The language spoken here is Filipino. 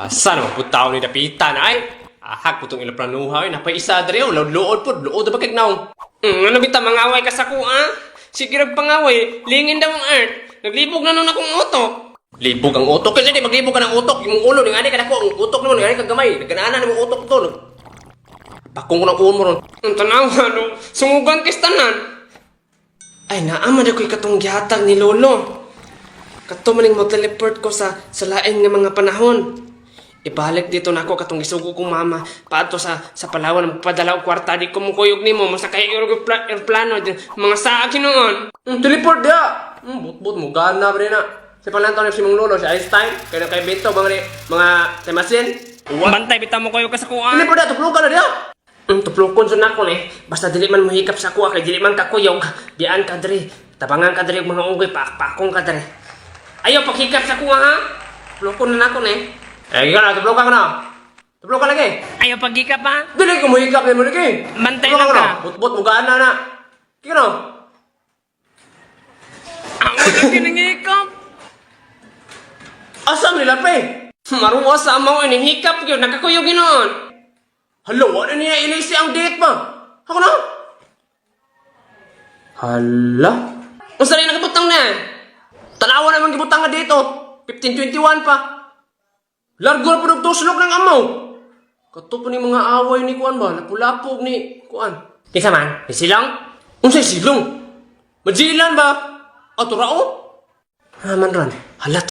Asa naman po tao ni Dapitan ay? Ahag po itong ilaplanuha ay napay isa dre o luod po, luod ba kag naong? Ano bita mangaway ka sa kuha? Sige pangaway, lingin daw ang art. Naglibog na nun akong utok. Libog ang utok? Kasi di maglibog ka ng utok. Yung ulo, nga ka ako, ang utok naman, nga kagamay. Nagkanaanan na mong utok to. Bakong ko ng ulo mo ron. Ang tanawa, no? Sumugan kistanan. Ay, naaman ako'y katong gihatag ni Lolo. Kato maning mag-teleport ko sa lain nga mga panahon. Ibalik dito na ako katong gisugo kong mama. Paadto sa Palawan, magpadala og kwarta. Di ko mong kuyog ni mo. Masakay yung aeroplano. Mga saag noon. Teleport dia. But mo. Gana ba rin na. Si Palantaw na si mong Lolo, si Einstein. Kaya kay Beto, mga temasin. Bantay, bita mo kayo kasakuan. Teleport dia, tuplukan na dia. Tuplukon sa nakon eh. Basta dili man mahikap sa kuha. Kaya dili man kakuyog. Biyaan ka dre. Tabangan ka dre. Mga unggoy. Pakong ka dre. Ayaw, paghikap sa kuha ha. Tuplukon na nakon eh. Ikaw na, tuplukan ka na. Tuplukan lagi. Ayaw paghikap ha? Dili ko mahikap na mo lagi. Bantay lang ka. Butbut, mugaan na na. Kaya na. Ang ulo kinangikap. Asam nila pe. Maruwa sa amaw ini hikap yun. Nakakuyog yun. Hala, wala niya ilisi ang date ba? Ako na. Hala. Ang sarili nakibutang na. Tanawa naman gibutang na dito. 1521 pa. Largo na po nagtuslok ng amaw. Kato po ni mga away ni Kuan ba? Napulapog ni Kuan. Kisa man, ni Silang? Unsay silong? Majilan ba? Ato rao? Naman ron. Halat,